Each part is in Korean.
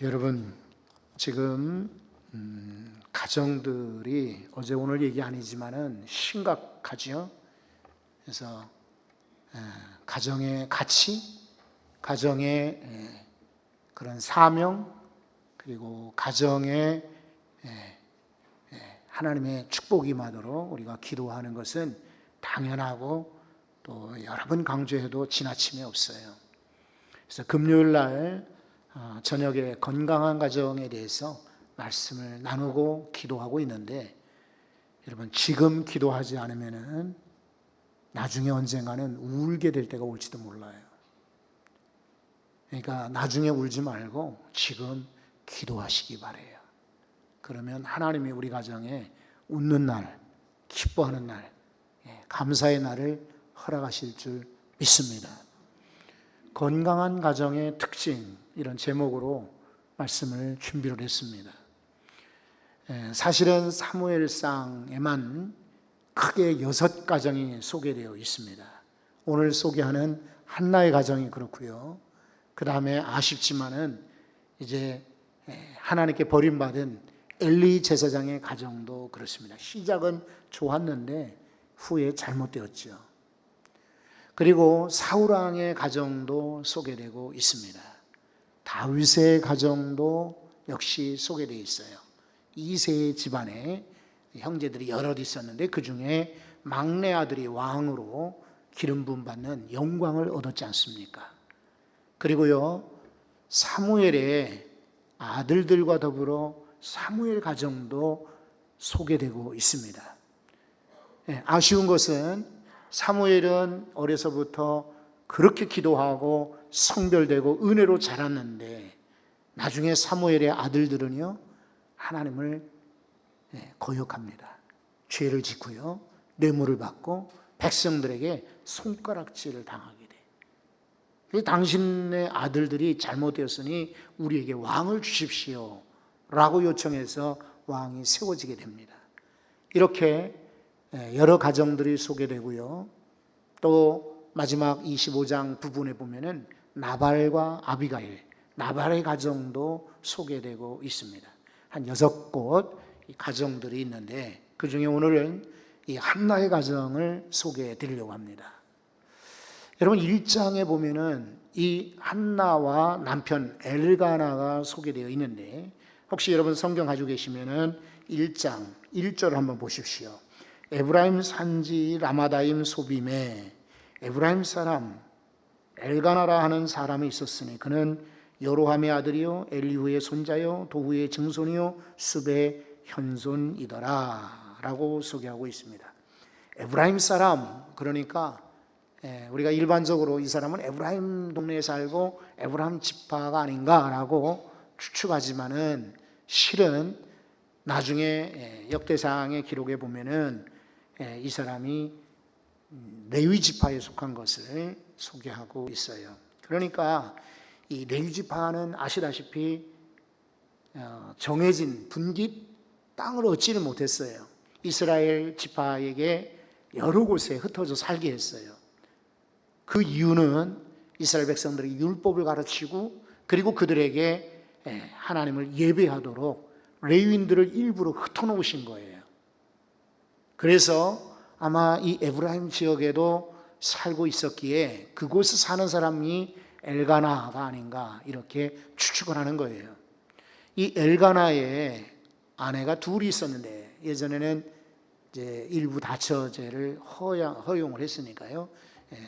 여러분, 지금 가정들이 어제 오늘 얘기 아니지만은 심각하죠. 그래서 가정의 가치, 가정의 그런 사명, 그리고 가정에 하나님의 축복이 임하도록 우리가 기도하는 것은 당연하고 또 여러 번 강조해도 지나침이 없어요. 그래서 금요일 날 저녁에 건강한 가정에 대해서 말씀을 나누고 기도하고 있는데, 여러분, 지금 기도하지 않으면은 나중에 언젠가는 울게 될 때가 올지도 몰라요. 그러니까 나중에 울지 말고 지금 기도하시기 바래요. 그러면 하나님이 우리 가정에 웃는 날, 기뻐하는 날, 감사의 날을 허락하실 줄 믿습니다. 건강한 가정의 특징, 이런 제목으로 말씀을 준비를 했습니다. 사실은 사무엘상에만 크게 6가정이 소개되어 있습니다. 오늘 소개하는 한나의 가정이 그렇고요. 그 다음에 아쉽지만은 이제 하나님께 버림받은 엘리 제사장의 가정도 그렇습니다. 시작은 좋았는데 후에 잘못되었죠. 그리고 사울왕의 가정도 소개되고 있습니다. 다윗의 가정도 역시 소개되어 있어요. 이세 집안에 형제들이 여럿 있었는데 그 중에 막내 아들이 왕으로 기름 부음 받는 영광을 얻었지 않습니까? 그리고요, 사무엘의 아들들과 더불어 사무엘 가정도 소개되고 있습니다. 아쉬운 것은 사무엘은 어려서부터 그렇게 기도하고 성별되고 은혜로 자랐는데, 나중에 사무엘의 아들들은요, 하나님을 거역합니다. 죄를 짓고요, 뇌물을 받고 백성들에게 손가락질을 당하게 돼. 당신의 아들들이 잘못되었으니 우리에게 왕을 주십시오 라고 요청해서 왕이 세워지게 됩니다. 이렇게 여러 가정들이 소개되고요, 또 마지막 25장 부분에 보면은 나발과 아비가일, 나발의 가정도 소개되고 있습니다. 한 6곳 가정들이 있는데, 그 중에 오늘은 이 한나의 가정을 소개해 드리려고 합니다. 여러분, 1장에 보면은 이 한나와 남편 엘가나가 소개되어 있는데, 혹시 여러분 성경 가지고 계시면은 1장 1절을 한번 보십시오. 에브라임 산지 라마다임 소빔에 에브라임 사람 엘가나라 하는 사람이 있었으니 그는 여로함의 아들이요 엘리후의 손자요 도후의 증손이요 습의 현손이더라 라고 소개하고 있습니다. 에브라임 사람, 그러니까 우리가 일반적으로 이 사람은 에브라임 동네에 살고 에브라임 지파가 아닌가라고 추측하지만은, 실은 나중에 역대상의 기록에 보면은 이 사람이 레위 지파에 속한 것을 소개하고 있어요. 그러니까 이 레위 지파는 아시다시피 정해진 분깃 땅을 얻지를 못했어요. 이스라엘 지파에게 여러 곳에 흩어져 살게 했어요. 그 이유는 이스라엘 백성들이 율법을 가르치고, 그리고 그들에게 하나님을 예배하도록 레위인들을 일부러 흩어놓으신 거예요. 그래서 아마 이 에브라임 지역에도 살고 있었기에 그곳에 사는 사람이 엘가나가 아닌가 이렇게 추측을 하는 거예요. 이 엘가나의 아내가 둘이 있었는데, 예전에는 이제 일부 다처제를 허용을 했으니까요,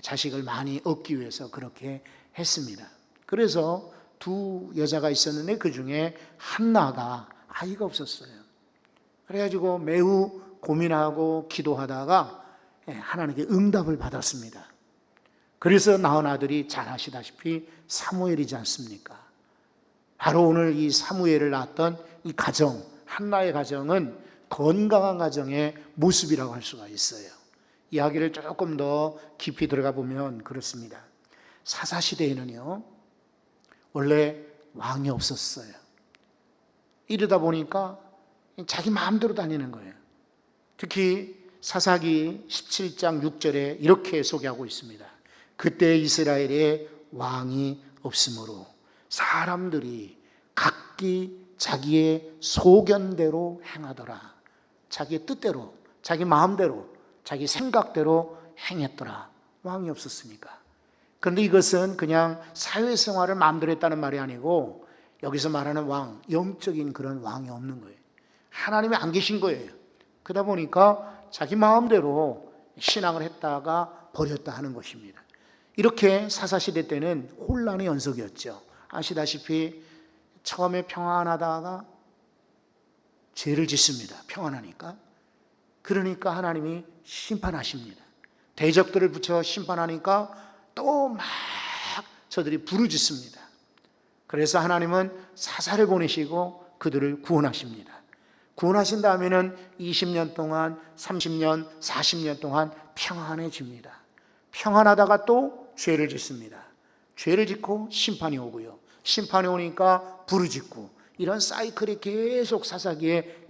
자식을 많이 얻기 위해서 그렇게 했습니다. 그래서 두 여자가 있었는데 그 중에 한나가 아이가 없었어요. 그래가지고 매우 고민하고 기도하다가 하나님께 응답을 받았습니다. 그래서 낳은 아들이 잘 아시다시피 사무엘이지 않습니까? 바로 오늘 이 사무엘을 낳았던 이 가정, 한나의 가정은 건강한 가정의 모습이라고 할 수가 있어요. 이야기를 조금 더 깊이 들어가 보면 그렇습니다. 사사시대에는요, 원래 왕이 없었어요. 이러다 보니까 자기 마음대로 다니는 거예요. 특히 사사기 17장 6절에 이렇게 소개하고 있습니다. 그때 이스라엘에 왕이 없으므로 사람들이 각기 자기의 소견대로 행하더라. 자기의 뜻대로, 자기 마음대로, 자기 생각대로 행했더라. 왕이 없었으니까. 그런데 이것은 그냥 사회생활을 마음대로 했다는 말이 아니고 여기서 말하는 왕, 영적인 그런 왕이 없는 거예요. 하나님이 안 계신 거예요. 그러다 보니까 자기 마음대로 신앙을 했다가 버렸다 하는 것입니다. 이렇게 사사시대 때는 혼란의 연속이었죠. 아시다시피 처음에 평안하다가 죄를 짓습니다. 평안하니까. 그러니까 하나님이 심판하십니다. 대적들을 붙여 심판하니까 또 막 저들이 부르짖습니다. 그래서 하나님은 사사를 보내시고 그들을 구원하십니다. 구원하신 다음에는 20년 동안, 30년, 40년 동안 평안해집니다. 평안하다가 또 죄를 짓습니다. 죄를 짓고 심판이 오고요. 심판이 오니까 부르짖고, 이런 사이클이 계속 사사기에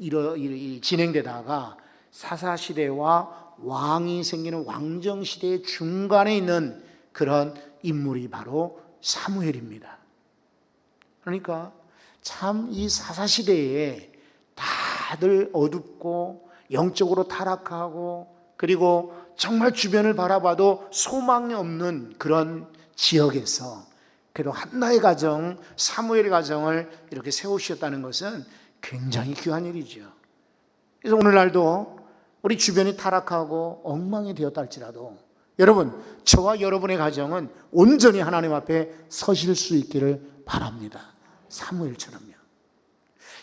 진행되다가 사사시대와 왕이 생기는 왕정시대의 중간에 있는 그런 인물이 바로 사무엘입니다. 그러니까 참 이 사사시대에 다들 어둡고 영적으로 타락하고, 그리고 정말 주변을 바라봐도 소망이 없는 그런 지역에서 그래도 한나의 가정, 사무엘의 가정을 이렇게 세우셨다는 것은 굉장히 귀한 일이죠. 그래서 오늘날도 우리 주변이 타락하고 엉망이 되었다 할지라도 여러분, 저와 여러분의 가정은 온전히 하나님 앞에 서실 수 있기를 바랍니다. 사무엘처럼요.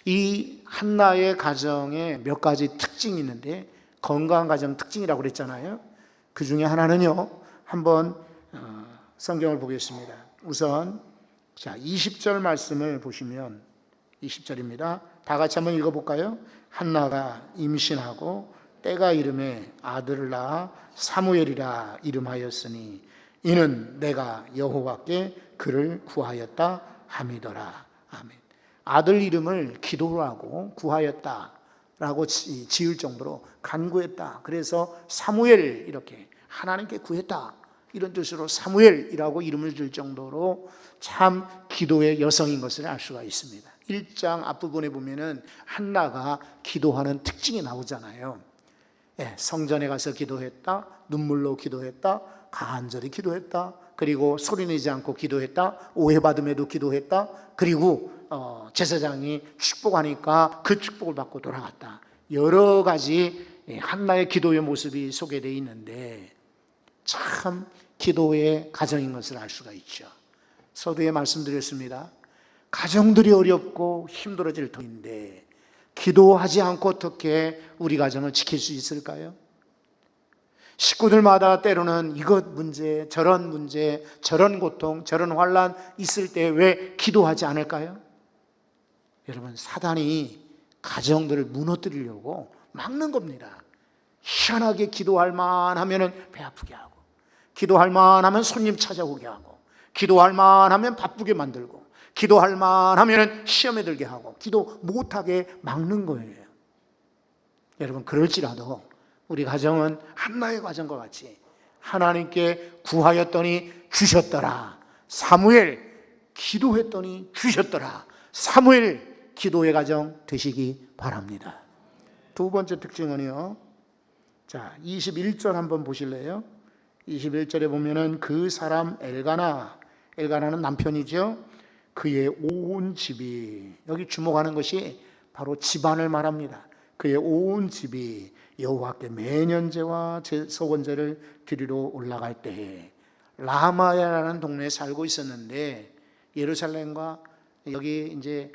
이 한나의 가정에 몇 가지 특징이 있는데, 건강한 가정 특징이라고 그랬잖아요. 그 중에 하나는요, 한번 성경을 보겠습니다. 우선 20절 말씀을 보시면 20절입니다. 다 같이 한번 읽어볼까요? 한나가 임신하고 때가 이름에 아들을 낳아 사무엘이라 이름하였으니 이는 내가 여호와께 그를 구하였다 함이더라. 아멘. 아들 이름을 기도하고 구하였다라고 지을 정도로 간구했다. 그래서 사무엘, 이렇게 하나님께 구했다, 이런 뜻으로 사무엘이라고 이름을 줄 정도로 참 기도의 여성인 것을 알 수가 있습니다. 1장 앞부분에 보면은 한나가 기도하는 특징이 나오잖아요. 성전에 가서 기도했다, 눈물로 기도했다, 간절히 기도했다, 그리고 소리내지 않고 기도했다, 오해받음에도 기도했다, 그리고 제사장이 축복하니까 그 축복을 받고 돌아갔다. 여러 가지 한나의 기도의 모습이 소개되어 있는데 참 기도의 가정인 것을 알 수가 있죠. 서두에 말씀드렸습니다. 가정들이 어렵고 힘들어질 터인데 기도하지 않고 어떻게 우리 가정을 지킬 수 있을까요? 식구들마다 때로는 이것 문제, 저런 고통, 저런 환난 있을 때 왜 기도하지 않을까요? 여러분, 사단이 가정들을 무너뜨리려고 막는 겁니다. 희한하게 기도할 만하면 배 아프게 하고, 기도할 만하면 손님 찾아오게 하고, 기도할 만하면 바쁘게 만들고, 기도할 만하면 시험에 들게 하고, 기도 못하게 막는 거예요. 여러분, 그럴지라도 우리 가정은 한나의 가정과 같이 하나님께 구하였더니 주셨더라. 사무엘 기도했더니 주셨더라. 사무엘 기도의 가정 되시기 바랍니다. 두 번째 특징은요, 21절 한번 보실래요? 21절에 보면은 그 사람 엘가나는 남편이죠. 그의 온 집이, 여기 주목하는 것이 바로 집안을 말합니다. 그의 온 집이 여호와께 매년제와 소건제를 드리러 올라갈 때에 라마야라는 동네에 살고 있었는데, 예루살렘과 여기 이제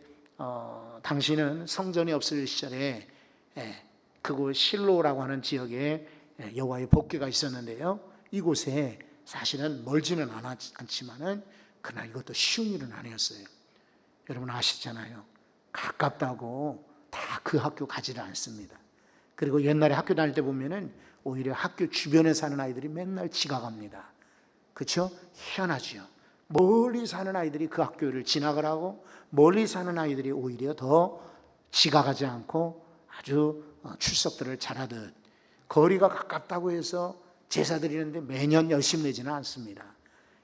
당시는 성전이 없을 시절에 그곳 실로라고 하는 지역에 여호와의 법궤가 있었는데요. 이곳에 사실은 멀지는 않지만은 그러나 이것도 쉬운 일은 아니었어요. 여러분 아시잖아요. 가깝다고 다 그 학교 가지를 않습니다. 그리고 옛날에 학교 다닐 때 보면은 오히려 학교 주변에 사는 아이들이 맨날 지각합니다. 그렇죠? 희한하죠. 멀리 사는 아이들이 그 학교를 진학을 하고, 멀리 사는 아이들이 오히려 더 지각하지 않고 아주 출석들을 잘하듯, 거리가 가깝다고 해서 제사 드리는데 매년 열심히 내지는 않습니다.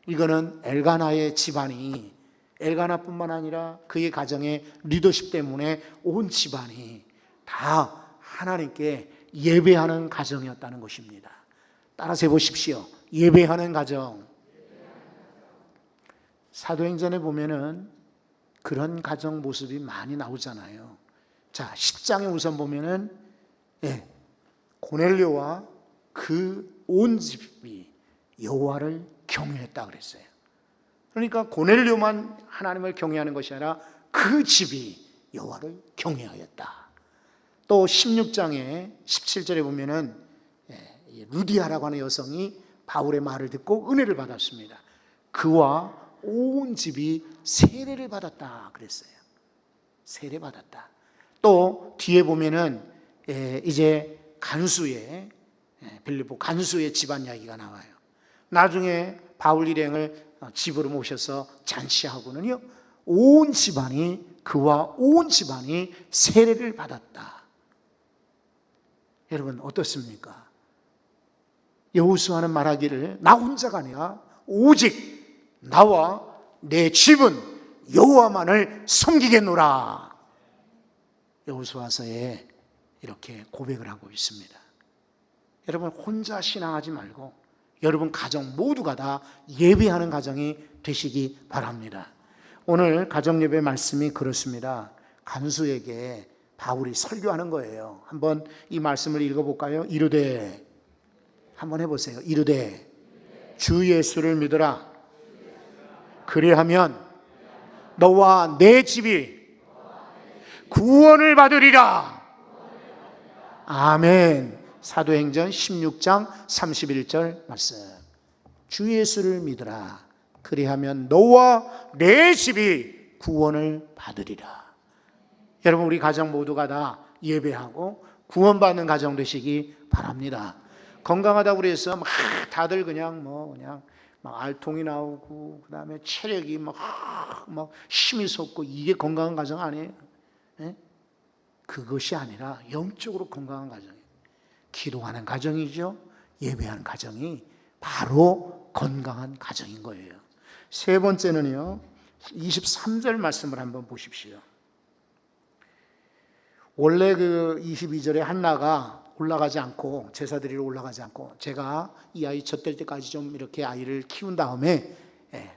이거는 엘가나의 집안이 엘가나뿐만 아니라 그의 가정의 리더십 때문에 온 집안이 다 하나님께 예배하는 가정이었다는 것입니다. 따라서 해보십시오. 예배하는 가정. 사도행전에 보면은 그런 가정 모습이 많이 나오잖아요. 자, 10장에 우선 보면은 고넬료와 그 온 집이 여호와를 경외했다 그랬어요. 그러니까 고넬료만 하나님을 경외하는 것이 아니라 그 집이 여호와를 경외하였다. 또 16장에 17절에 보면은 루디아라고 하는 여성이 바울의 말을 듣고 은혜를 받았습니다. 그와 온 집이 세례를 받았다 그랬어요. 세례 받았다. 또 뒤에 보면은 이제 간수의 빌립보 간수의 집안 이야기가 나와요. 나중에 바울 일행을 집으로 모셔서 잔치하고는요, 온 집안이 그와 온 집안이 세례를 받았다. 여러분 어떻습니까? 여호수아는 말하기를 나 혼자가 아니라 오직 나와 내 집은 여호와만을 섬기겠노라. 여호수아서에 이렇게 고백을 하고 있습니다. 여러분 혼자 신앙하지 말고 여러분 가정 모두가 다 예배하는 가정이 되시기 바랍니다. 오늘 가정예배 말씀이 그렇습니다. 간수에게 바울이 설교하는 거예요. 한번 이 말씀을 읽어볼까요? 이르되, 한번 해보세요. 이르되 주 예수를 믿으라. 그리하면 너와 내 집이 구원을 받으리라. 아멘. 사도행전 16장 31절 말씀. 주 예수를 믿으라. 그리하면 너와 내 집이 구원을 받으리라. 여러분 우리 가정 모두가 다 예배하고 구원받는 가정 되시기 바랍니다. 건강하다고 그래서 막 다들 그냥 막 알통이 나오고 그다음에 체력이 막 힘이 솟고 이게 건강한 가정 아니에요. 네? 그것이 아니라 영적으로 건강한 가정이에요. 기도하는 가정이죠. 예배하는 가정이 바로 건강한 가정인 거예요. 세 번째는요, 23절 말씀을 한번 보십시오. 원래 그 22절에 한나가 올라가지 않고 제사 드리러 올라가지 않고 제가 이 아이 젖될 때까지 좀 이렇게 아이를 키운 다음에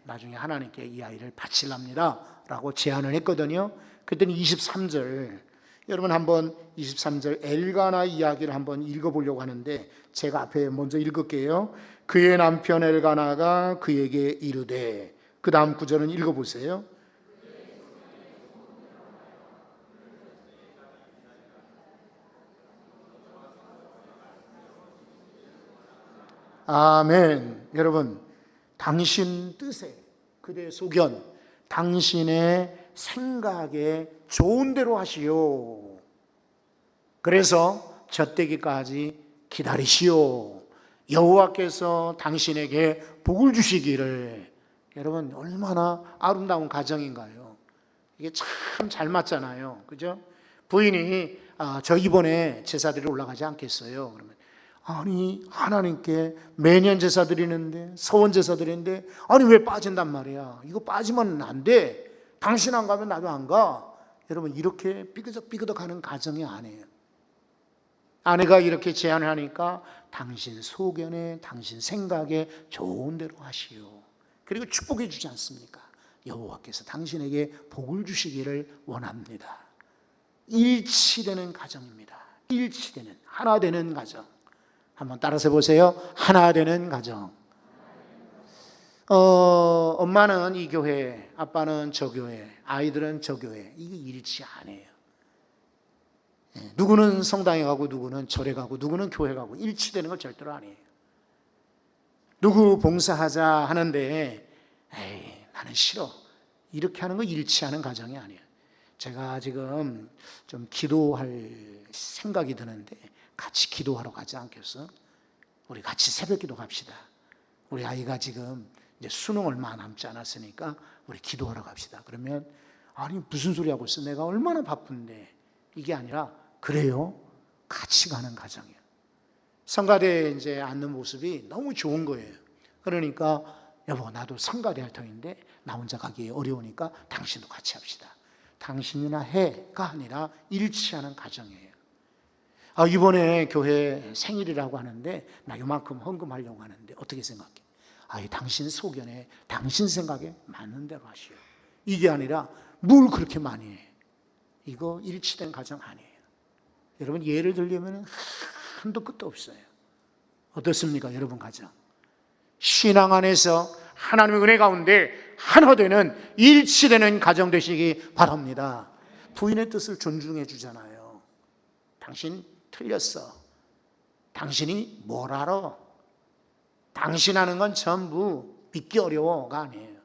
나중에 하나님께 이 아이를 바치랍니다 라고 제안을 했거든요. 그랬더니 23절, 여러분 한번 23절 엘가나 이야기를 한번 읽어보려고 하는데 제가 앞에 먼저 읽을게요. 그의 남편 엘가나가 그에게 이르되, 그 다음 구절은 읽어보세요. 아멘. 여러분 당신 뜻에 그대 소견 당신의 생각에 좋은 대로 하시오. 그래서 젖되기까지 기다리시오. 여호와께서 당신에게 복을 주시기를. 여러분 얼마나 아름다운 가정인가요? 이게 참 잘 맞잖아요. 그죠? 부인이 저 이번에 제사드리러 올라가지 않겠어요? 그러면 아니 하나님께 매년 제사 드리는데 서원 제사 드리는데 아니 왜 빠진단 말이야? 이거 빠지면 안 돼. 당신 안 가면 나도 안 가. 여러분 이렇게 삐그덕 하는 가정이 아니에요. 아내가 이렇게 제안을 하니까 당신 소견에 당신 생각에 좋은 대로 하시오. 그리고 축복해 주지 않습니까? 여호와께서 당신에게 복을 주시기를 원합니다. 일치되는 가정입니다. 일치되는, 하나 되는 가정. 한번 따라서 해보세요. 하나 되는 가정. 엄마는 이 교회, 아빠는 저 교회, 아이들은 저 교회. 이게 일치 안 해요. 누구는 성당에 가고 누구는 절에 가고 누구는 교회 가고 일치되는 걸 절대로 안 해요. 누구 봉사하자 하는데 에이 나는 싫어. 이렇게 하는 거 일치하는 가정이 아니에요. 제가 지금 좀 기도할 생각이 드는데 같이 기도하러 가지 않겠어? 우리 같이 새벽 기도 갑시다. 우리 아이가 지금 이제 수능 얼마 남지 않았으니까 우리 기도하러 갑시다. 그러면 아니 무슨 소리 하고 있어? 내가 얼마나 바쁜데. 이게 아니라 그래요. 같이 가는 가정이에요. 성가대에 이제 앉는 모습이 너무 좋은 거예요. 그러니까 여보, 나도 성가대 할 터인데 나 혼자 가기 어려우니까 당신도 같이 합시다. 당신이나 해가 아니라 일치하는 가정이에요. 이번에 교회 생일이라고 하는데 나 요만큼 헌금하려고 하는데 어떻게 생각해? 당신 소견에 당신 생각에 맞는 대로 하시오. 이게 아니라 뭘 그렇게 많이 해. 이거 일치된 가정 아니에요. 여러분, 예를 들려면 한도 끝도 없어요. 어떻습니까, 여러분 가정? 신앙 안에서 하나님의 은혜 가운데 하나 되는 일치되는 가정 되시기 바랍니다. 부인의 뜻을 존중해 주잖아요. 당신 틀렸어. 당신이 뭘 알아? 당신 하는 건 전부 믿기 어려워가 아니에요.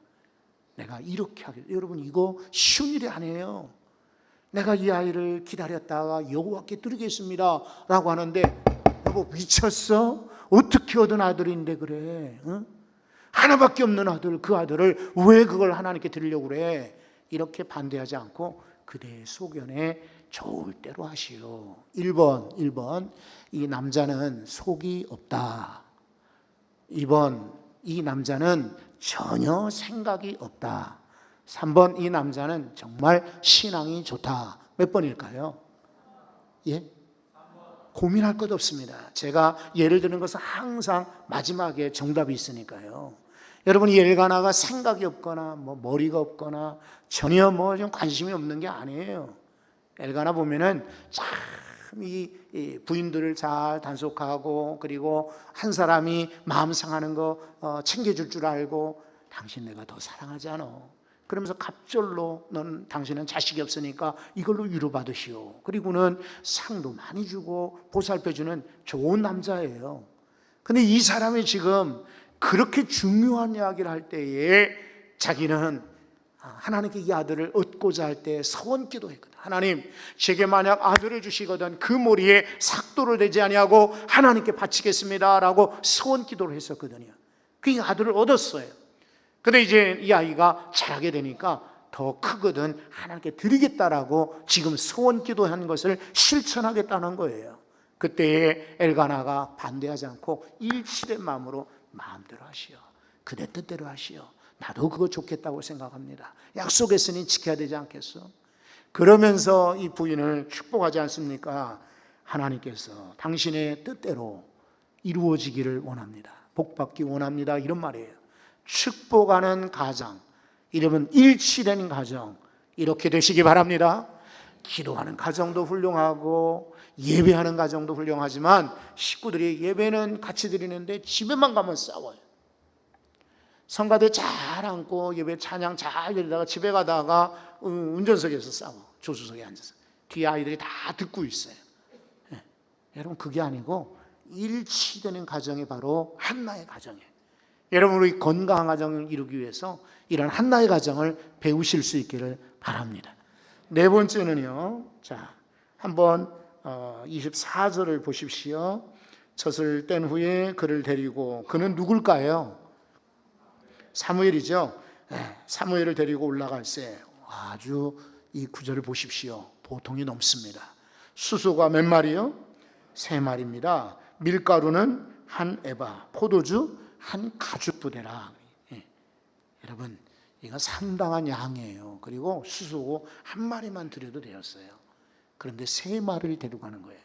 내가 이렇게 하겠다. 여러분, 이거 쉬운 일이 아니에요. 내가 이 아이를 기다렸다가 여호와께 드리겠습니다 라고 하는데, 여보 미쳤어? 어떻게 얻은 아들인데 그래? 응? 하나밖에 없는 아들, 그 아들을 왜 그걸 하나님께 드리려고 그래? 이렇게 반대하지 않고 그대의 소견에 좋을 대로 하시오. 1번 이 남자는 속이 없다. 2번 이 남자는 전혀 생각이 없다. 3번 이 남자는 정말 신앙이 좋다. 몇 번일까요? 예? 고민할 것 없습니다. 제가 예를 드는 것은 항상 마지막에 정답이 있으니까요. 여러분, 이 엘가나가 생각이 없거나 머리가 없거나 전혀 좀 관심이 없는 게 아니에요. 엘가나 보면은 참 이 부인들을 잘 단속하고, 그리고 한 사람이 마음 상하는 거 챙겨줄 줄 알고, 당신 내가 더 사랑하지 않아. 그러면서 갑절로 당신은 자식이 없으니까 이걸로 위로받으시오. 그리고는 상도 많이 주고 보살펴주는 좋은 남자예요. 근데 이 사람이 지금 그렇게 중요한 이야기를 할 때에 자기는 하나님께 이 아들을 얻고자 할 때 서원 기도했거든. 하나님, 제게 만약 아들을 주시거든 그 머리에 삭도를 대지 아니하고 하나님께 바치겠습니다 라고 서원 기도를 했었거든요. 그 아들을 얻었어요. 근데 이제 이 아이가 자라게 되니까 더 크거든 하나님께 드리겠다라고 지금 소원 기도한 것을 실천하겠다는 거예요. 그때에 엘가나가 반대하지 않고 일치된 마음으로 마음대로 하시오. 그대 뜻대로 하시오. 나도 그거 좋겠다고 생각합니다. 약속했으니 지켜야 되지 않겠어? 그러면서 이 부인을 축복하지 않습니까? 하나님께서 당신의 뜻대로 이루어지기를 원합니다. 복받기 원합니다. 이런 말이에요. 축복하는 가정, 이러면 일치된 가정, 이렇게 되시기 바랍니다. 기도하는 가정도 훌륭하고 예배하는 가정도 훌륭하지만 식구들이 예배는 같이 드리는데 집에만 가면 싸워요. 성가대 잘 앉고 예배 찬양 잘 드리다가 집에 가다가 운전석에서 싸워. 조수석에 앉아서 뒤에 아이들이 다 듣고 있어요. 여러분, 그게 아니고 일치되는 가정이 바로 한나의 가정이에요. 여러분, 우리 건강한 가정을 이루기 위해서 이런 한나의 가정을 배우실 수 있기를 바랍니다. 네 번째는요, 자, 한번 24절을 보십시오. 젖을 뗀 후에 그를 데리고, 그는 누굴까요? 사무엘이죠. 사무엘을 데리고 올라갈새 아주 이 구절을 보십시오. 보통이 넘습니다. 수소가 몇 마리요? 3마리입니다. 밀가루는 한 에바, 포도주 한 가죽 부대라. 여러분, 이거 상당한 양이에요. 그리고 수소 한 마리만 드려도 되었어요. 그런데 3마리를 데려가는 거예요.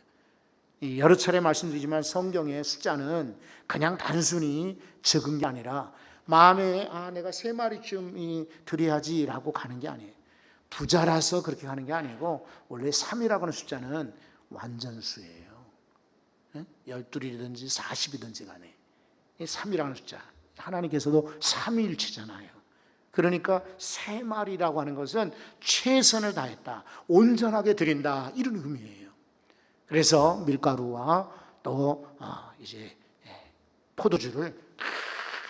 여러 차례 말씀드리지만 성경의 숫자는 그냥 단순히 적은 게 아니라 마음에 내가 3마리쯤 드려야지라고 가는 게 아니에요. 부자라서 그렇게 가는 게 아니고 원래 3이라고 하는 숫자는 완전수예요. 12이든지 40이든지 간에 3이라는 숫자, 하나님께서도 삼위일체잖아요. 그러니까 3마리라고 하는 것은 최선을 다했다, 온전하게 드린다, 이런 의미예요. 그래서 밀가루와 또 이제 포도주를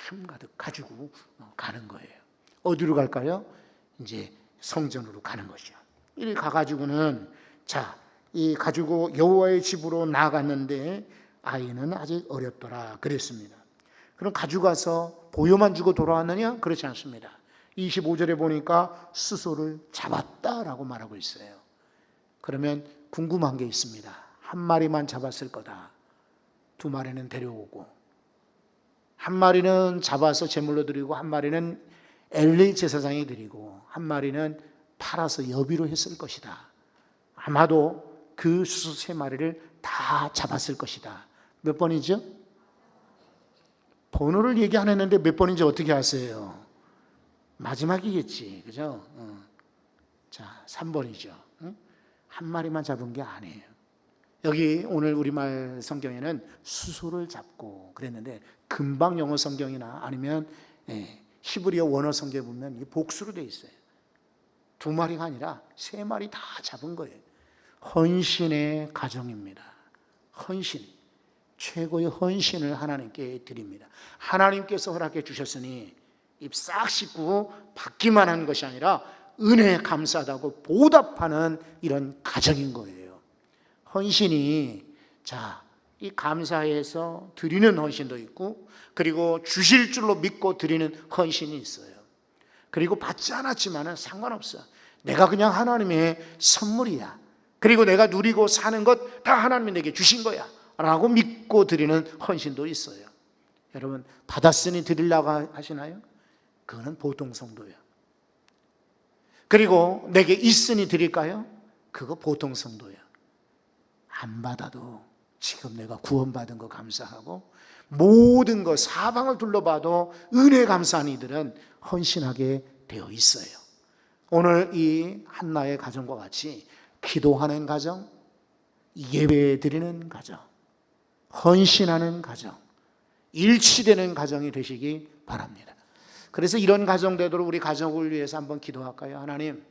한가득 가지고 가는 거예요. 어디로 갈까요? 이제 성전으로 가는 것이요. 이리 가가지고는 이 가지고 여호와의 집으로 나아갔는데 아이는 아직 어렸더라 그랬습니다. 그럼 가져가서 보여만 주고 돌아왔느냐? 그렇지 않습니다. 25절에 보니까 수소를 잡았다라고 말하고 있어요. 그러면 궁금한 게 있습니다. 한 마리만 잡았을 거다. 2마리는 데려오고 한 마리는 잡아서 제물로 드리고 한 마리는 엘리 제사장이 드리고 한 마리는 팔아서 여비로 했을 것이다. 아마도 그 수소 3마리를 다 잡았을 것이다. 몇 번이죠? 번호를 얘기 안 했는데 몇 번인지 어떻게 아세요? 마지막이겠지, 그죠? 자, 3번이죠. 한 마리만 잡은 게 아니에요. 여기 오늘 우리말 성경에는 수소를 잡고 그랬는데, 금방 영어 성경이나 아니면 히브리어 원어 성경에 보면 이게 복수로 돼 있어요. 2마리가 아니라 3마리 다 잡은 거예요. 헌신의 가정입니다. 헌신, 최고의 헌신을 하나님께 드립니다. 하나님께서 허락해 주셨으니 입 싹 씻고 받기만 한 것이 아니라 은혜에 감사하다고 보답하는 이런 가정인 거예요. 헌신이, 자, 이 감사해서 드리는 헌신도 있고, 그리고 주실 줄로 믿고 드리는 헌신이 있어요. 그리고 받지 않았지만은 상관없어. 내가 그냥 하나님의 선물이야. 그리고 내가 누리고 사는 것 다 하나님이 내게 주신 거야 라고 믿고 드리는 헌신도 있어요. 여러분, 받았으니 드리려고 하시나요? 그거는 보통 성도예요. 그리고 내게 있으니 드릴까요? 그거 보통 성도예요. 안 받아도 지금 내가 구원받은 거 감사하고, 모든 거 사방을 둘러봐도 은혜 감사한 이들은 헌신하게 되어 있어요. 오늘 이 한나의 가정과 같이 기도하는 가정, 예배 드리는 가정, 헌신하는 가정, 일치되는 가정이 되시기 바랍니다. 그래서 이런 가정 되도록 우리 가정을 위해서 한번 기도할까요? 하나님,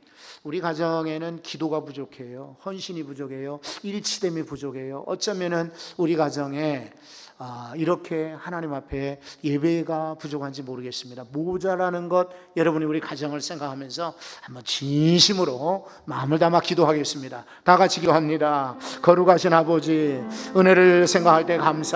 우리 가정에는 기도가 부족해요. 헌신이 부족해요. 일치됨이 부족해요. 어쩌면은 우리 가정에 이렇게 하나님 앞에 예배가 부족한지 모르겠습니다. 모자라는 것, 여러분이 우리 가정을 생각하면서 한번 진심으로 마음을 담아 기도하겠습니다. 다 같이 기도합니다. 거룩하신 아버지, 은혜를 생각할 때 감사